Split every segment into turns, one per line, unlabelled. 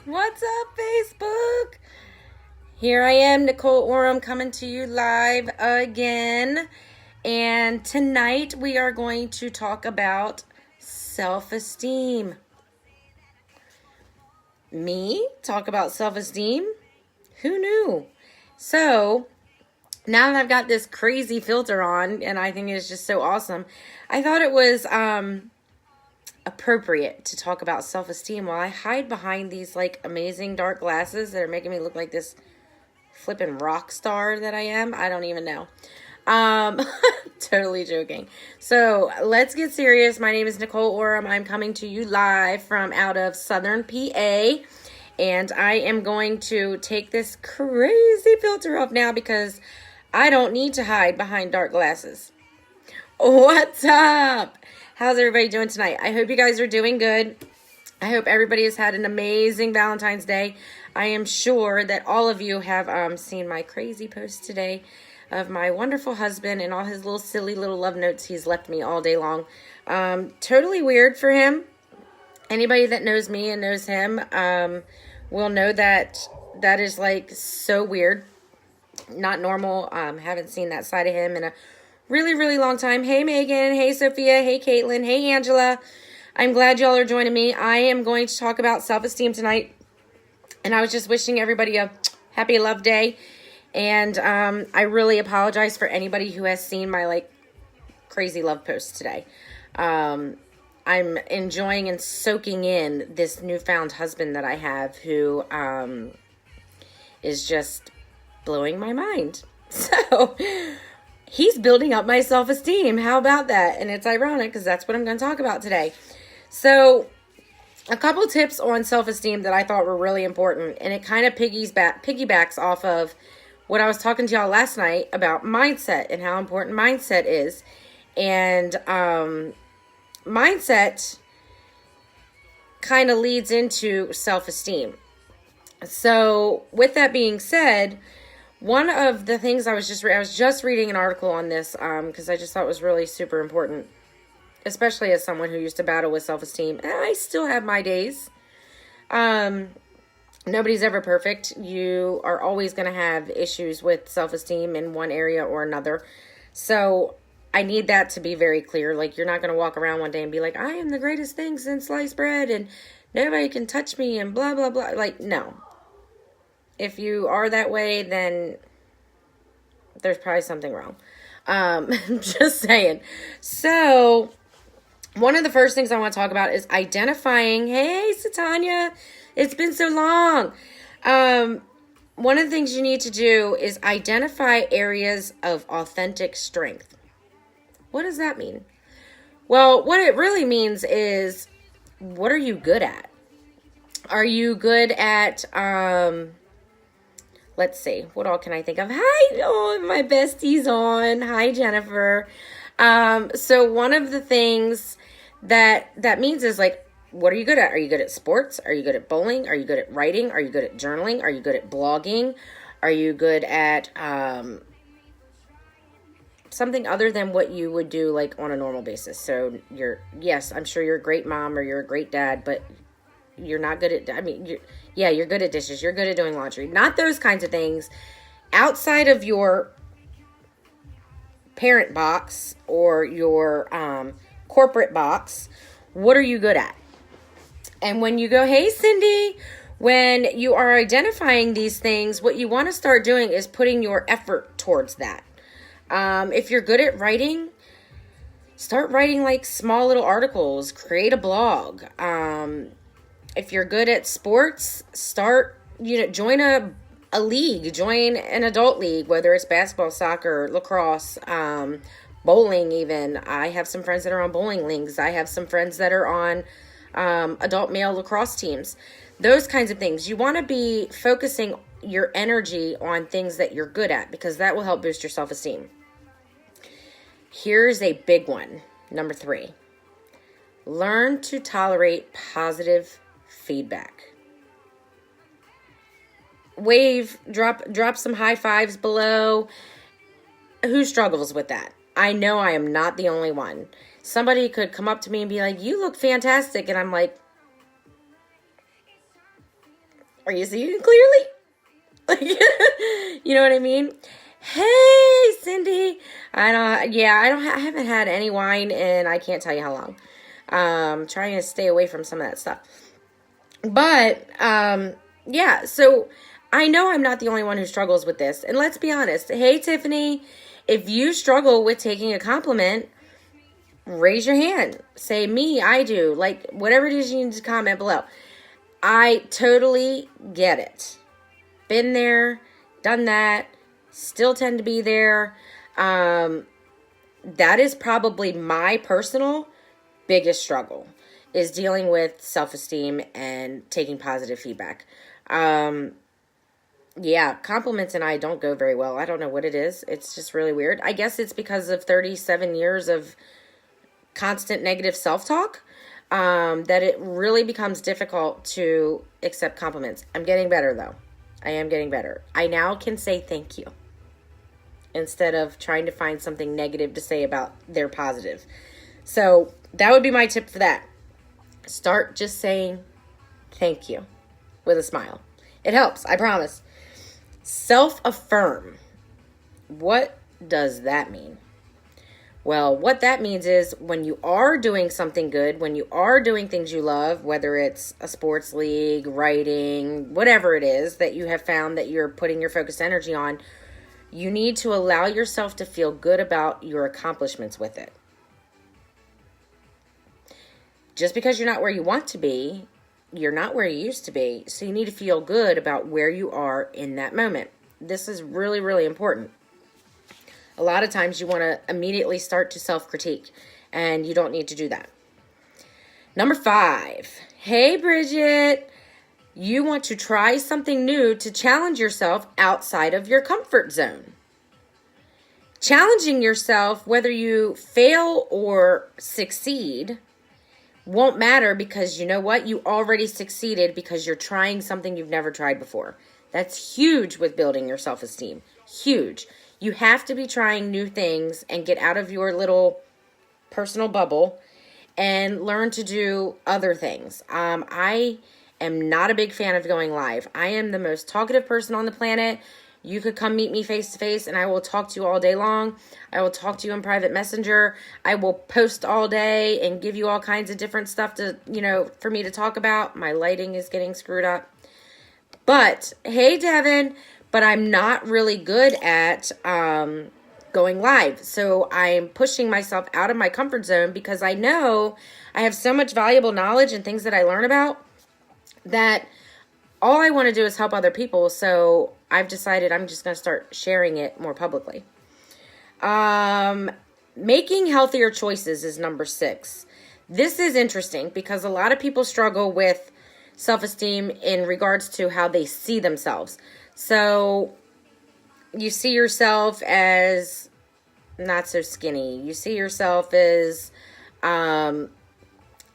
What's up, Facebook? Here I am, Nicole Oram, coming to you live again. And tonight we are going to talk about self-esteem. Me? Talk about self-esteem? Who knew? So, now that I've got this crazy filter on, and I think it's just so awesome, I thought it was appropriate to talk about self-esteem while I hide behind these like amazing dark glasses that are making me look like this flippin' rock star that I am. I don't even know. Totally joking. So let's get serious. My name is Nicole Oram. I'm coming to you live from out of Southern PA. And I am going to take this crazy filter off now because I don't need to hide behind dark glasses. What's up? How's everybody doing tonight? I hope you guys are doing good. I hope everybody has had an amazing Valentine's Day. I am sure that all of you have seen my crazy post today of my wonderful husband and all his little silly little love notes he's left me all day long. Totally weird for him. Anybody that knows me and knows him will know that that is like so weird. Not normal. Haven't seen that side of him in a really, really long time. Hey, Megan. Hey, Sophia. Hey, Caitlin. Hey, Angela. I'm glad y'all are joining me. I am going to talk about self-esteem tonight. And I was just wishing everybody a happy love day. And I really apologize for anybody who has seen my like crazy love post today. I'm enjoying and soaking in this newfound husband that I have who is just blowing my mind. So he's building up my self-esteem. How about that? And it's ironic because that's what I'm going to talk about today. So a couple tips on self-esteem that I thought were really important. And it kind of piggybacks off of what I was talking to y'all last night about mindset and how important mindset is. And mindset kind of leads into self-esteem. So with that being said, one of the things I was just reading an article on this because I just thought it was really super important, especially as someone who used to battle with self-esteem. And I still have my days. Nobody's ever perfect. You are always going to have issues with self-esteem in one area or another. So I need that to be very clear. Like, you're not going to walk around one day and be like, I am the greatest thing since sliced bread and nobody can touch me and blah, blah, blah. Like, no. If you are that way, then there's probably something wrong. Just saying. So one of the first things I want to talk about is identifying, hey, Satanya, it's been so long. One of the things you need to do is identify areas of authentic strength. What does that mean? Well, what it really means is, what are you good at? Are you good at, let's see, what all can I think of? Hi, oh, my bestie's on. Hi, Jennifer. So one of the things that means is like, what are you good at? Are you good at sports? Are you good at bowling? Are you good at writing? Are you good at journaling? Are you good at blogging? Are you good at something other than what you would do like on a normal basis? So yes, I'm sure you're a great mom or you're a great dad, but you're not good at, you're good at dishes. You're good at doing laundry. Not those kinds of things. Outside of your parent box or your corporate box, what are you good at? And when you go, hey, Cindy, when you are identifying these things, what you want to start doing is putting your effort towards that. If you're good at writing, start writing like small little articles, create a blog. If you're good at sports, join a league, join an adult league, whether it's basketball, soccer, lacrosse, bowling even. I have some friends that are on bowling leagues. I have some friends that are on adult male lacrosse teams. Those kinds of things. You want to be focusing your energy on things that you're good at because that will help boost your self-esteem. Here's a big one. Number 3. Learn to tolerate positive feedback. Wave, drop some high fives below. Who struggles with that? I know I am not the only one. Somebody could come up to me and be like, you look fantastic. And I'm like, Are you seeing clearly? Like, you know what I mean? Hey, Cindy. I haven't had any wine in I can't tell you how long. Trying to stay away from some of that stuff. But, yeah, so I know I'm not the only one who struggles with this. And let's be honest. Hey, Tiffany, if you struggle with taking a compliment, raise your hand. Say, me, I do. Like, whatever it is you need to comment below. I totally get it. Been there, done that, still tend to be there. That is probably my personal biggest struggle, is dealing with self-esteem and taking positive feedback. Yeah, compliments and I don't go very well. I don't know what it is. It's just really weird. I guess it's because of 37 years of constant negative self-talk. That it really becomes difficult to accept compliments. I'm getting better, though. I am getting better. I now can say thank you instead of trying to find something negative to say about their positive. So that would be my tip for that. Start just saying thank you with a smile. It helps, I promise. Self-affirm. What does that mean? Well, what that means is when you are doing something good, when you are doing things you love, whether it's a sports league, writing, whatever it is that you have found that you're putting your focused energy on, you need to allow yourself to feel good about your accomplishments with it. Just because you're not where you want to be, you're not where you used to be. So you need to feel good about where you are in that moment. This is really, really important. A lot of times you want to immediately start to self-critique, and you don't need to do that. Number 5. Hey, Bridget. You want to try something new to challenge yourself outside of your comfort zone. Challenging yourself, whether you fail or succeed, won't matter because you know what? You already succeeded because you're trying something you've never tried before. That's huge with building your self-esteem. Huge. You have to be trying new things and get out of your little personal bubble and learn to do other things. I am not a big fan of going live. I am the most talkative person on the planet. You could come meet me face to face and I will talk to you all day long. I will talk to you in private messenger. I will post all day and give you all kinds of different stuff to, for me to talk about. My lighting is getting screwed up. But, hey, Devin, but I'm not really good at going live. So I'm pushing myself out of my comfort zone because I know I have so much valuable knowledge and things that I learn about that all I want to do is help other people. So I've decided I'm just going to start sharing it more publicly. Making healthier choices is number 6. This is interesting because a lot of people struggle with self-esteem in regards to how they see themselves. So you see yourself as not so skinny. You see yourself as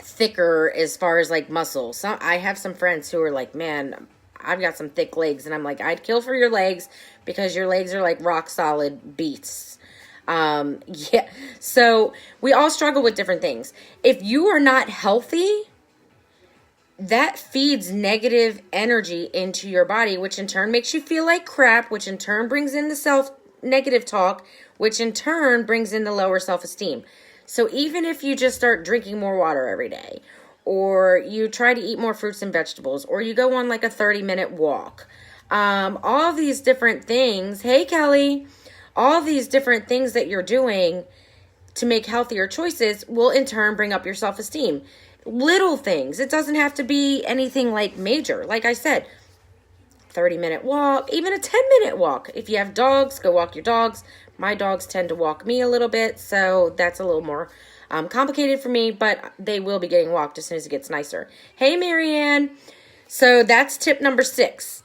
thicker as far as like muscle. So I have some friends who are like, man, I've got some thick legs. And I'm like, I'd kill for your legs because your legs are like rock solid beasts. Yeah. So we all struggle with different things. If you are not healthy, that feeds negative energy into your body, which in turn makes you feel like crap, which in turn brings in the negative talk, which in turn brings in the lower self-esteem. So even if you just start drinking more water every day, or you try to eat more fruits and vegetables, or you go on like a 30-minute walk, all of these different things, hey Kelly, all of these different things that you're doing to make healthier choices will in turn bring up your self-esteem. Little things. It doesn't have to be anything like major. Like I said, 30-minute walk, even a 10-minute walk. If you have dogs, go walk your dogs. My dogs tend to walk me a little bit, so that's a little more complicated for me, but they will be getting walked as soon as it gets nicer. Hey, Marianne. So that's tip number 6.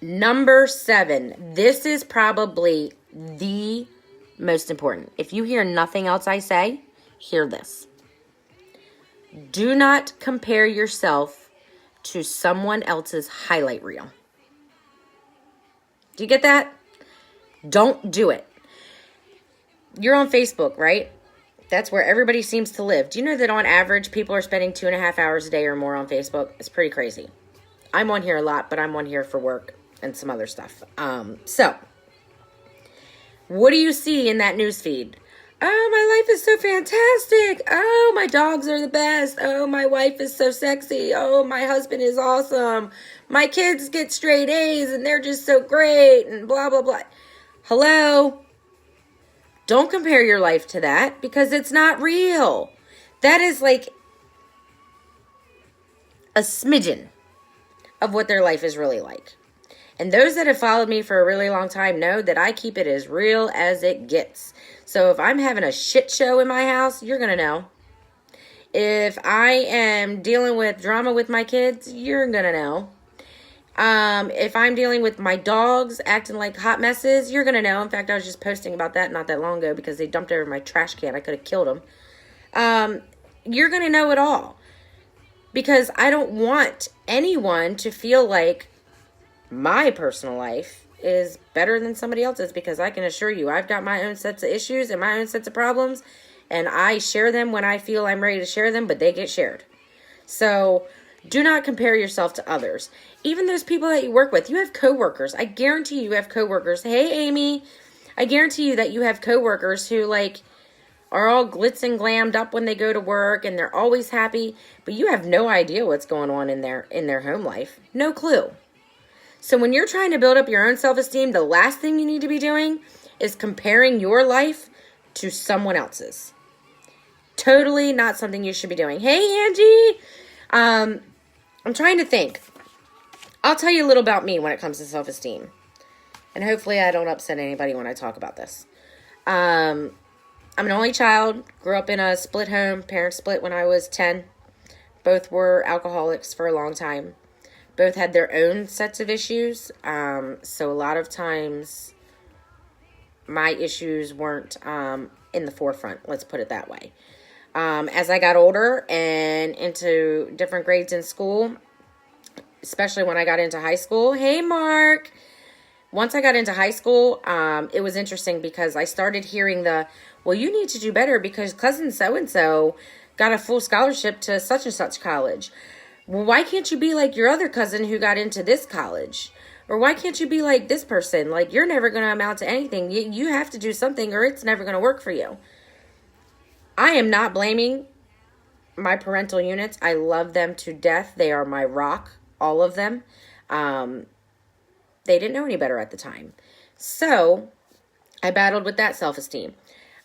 Number 7. This is probably the most important. If you hear nothing else I say, hear this. Do not compare yourself to someone else's highlight reel. Do you get that? Don't do it. You're on Facebook, right? That's where everybody seems to live. Do you know that on average, people are spending 2.5 hours a day or more on Facebook? It's pretty crazy. I'm on here a lot, but I'm on here for work and some other stuff. So what do you see in that news feed? Oh, my life is so fantastic. Oh, my dogs are the best. Oh, my wife is so sexy. Oh, my husband is awesome. My kids get straight A's and they're just so great and blah, blah, blah. Hello? Don't compare your life to that because it's not real. That is like a smidgen of what their life is really like. And those that have followed me for a really long time know that I keep it as real as it gets. So if I'm having a shit show in my house, you're going to know. If I am dealing with drama with my kids, you're going to know. If I'm dealing with my dogs acting like hot messes, you're going to know. In fact, I was just posting about that not that long ago because they dumped over my trash can. I could have killed them. You're going to know it all. Because I don't want anyone to feel like my personal life is better than somebody else's, because I can assure you I've got my own sets of issues and my own sets of problems, and I share them when I feel I'm ready to share them, but they get shared. So do not compare yourself to others. Even those people that you work with, you have coworkers. I guarantee you have coworkers. Hey, Amy, I guarantee you that you have coworkers who like are all glitz and glammed up when they go to work and they're always happy, but you have no idea what's going on in their home life. No clue. So when you're trying to build up your own self-esteem, the last thing you need to be doing is comparing your life to someone else's. Totally not something you should be doing. Hey, Angie. I'm trying to think. I'll tell you a little about me when it comes to self-esteem. And hopefully I don't upset anybody when I talk about this. I'm an only child. Grew up in a split home. Parents split when I was 10. Both were alcoholics for a long time. Both had their own sets of issues. So a lot of times my issues weren't in the forefront. Let's put it that way. As I got older and into different grades in school, especially when I got into high school. Hey, Mark. Once I got into high school, it was interesting because I started hearing well, you need to do better because cousin so-and-so got a full scholarship to such and such college. Well, why can't you be like your other cousin who got into this college? Or why can't you be like this person? Like, you're never going to amount to anything. You have to do something or it's never going to work for you. I am not blaming my parental units. I love them to death. They are my rock, all of them. They didn't know any better at the time. So I battled with that self-esteem.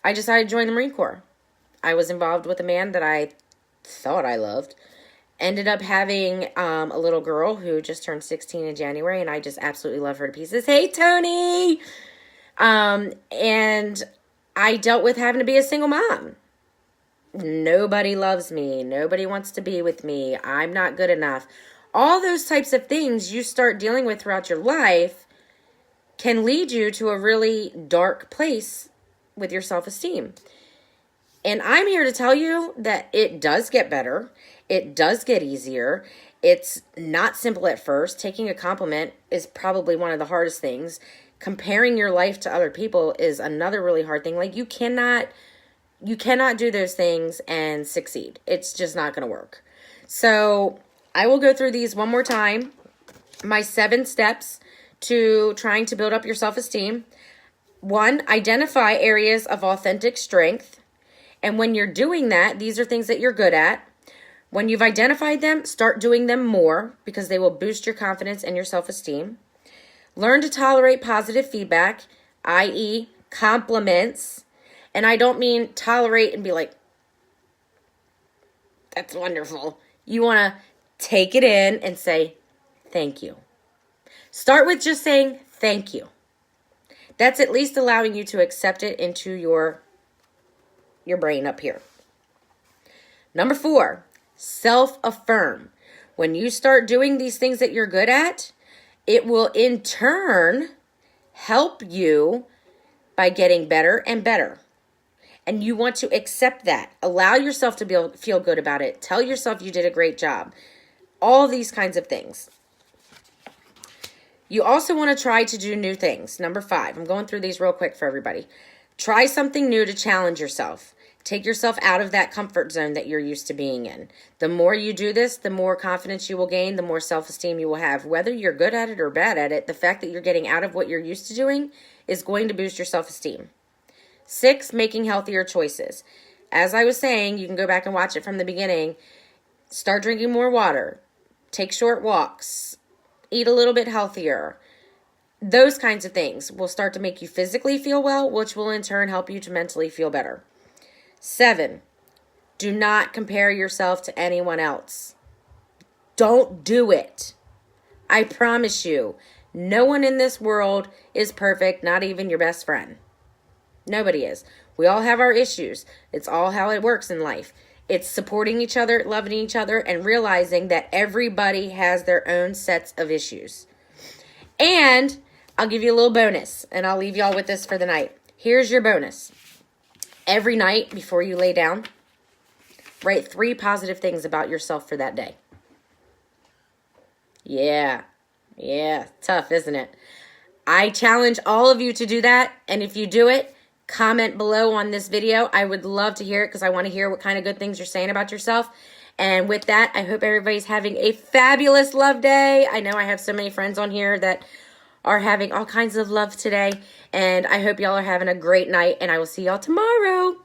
I decided to join the Marine Corps. I was involved with a man that I thought I loved. Ended up having a little girl who just turned 16 in January, and I just absolutely love her to pieces. Hey, Tony! And I dealt with having to be a single mom. Nobody loves me. Nobody wants to be with me. I'm not good enough. All those types of things you start dealing with throughout your life can lead you to a really dark place with your self-esteem. And I'm here to tell you that it does get better. It does get easier. It's not simple at first. Taking a compliment is probably one of the hardest things. Comparing your life to other people is another really hard thing. Like, you cannot do those things and succeed. It's just not going to work. So I will go through these one more time. My 7 steps to trying to build up your self-esteem. 1, identify areas of authentic strength. And when you're doing that, these are things that you're good at. When you've identified them, start doing them more because they will boost your confidence and your self-esteem. Learn to tolerate positive feedback, i.e. compliments. And I don't mean tolerate and be like, that's wonderful. You want to take it in and say, thank you. Start with just saying thank you. That's at least allowing you to accept it into your brain up here. Number 4, self-affirm. When you start doing these things that you're good at, it will in turn help you by getting better and better. And you want to accept that. Allow yourself to feel good about it. Tell yourself you did a great job. All these kinds of things. You also want to try to do new things. Number 5. I'm going through these real quick for everybody. Try something new to challenge yourself. Take yourself out of that comfort zone that you're used to being in. The more you do this, the more confidence you will gain, the more self-esteem you will have. Whether you're good at it or bad at it, the fact that you're getting out of what you're used to doing is going to boost your self-esteem. 6, making healthier choices. As I was saying, you can go back and watch it from the beginning. Start drinking more water. Take short walks. Eat a little bit healthier. Those kinds of things will start to make you physically feel well, which will in turn help you to mentally feel better. 7, do not compare yourself to anyone else. Don't do it. I promise you, no one in this world is perfect, not even your best friend. Nobody is. We all have our issues. It's all how it works in life. It's supporting each other, loving each other, and realizing that everybody has their own sets of issues. And I'll give you a little bonus, and I'll leave y'all with this for the night. Here's your bonus. Every night before you lay down, write 3 positive things about yourself for that day. Yeah, tough, isn't it? I challenge all of you to do that, and if you do it, comment below on this video. I would love to hear it because I want to hear what kind of good things you're saying about yourself. And with that, I hope everybody's having a fabulous love day. I know I have so many friends on here that are having all kinds of love today. And I hope y'all are having a great night. And I will see y'all tomorrow.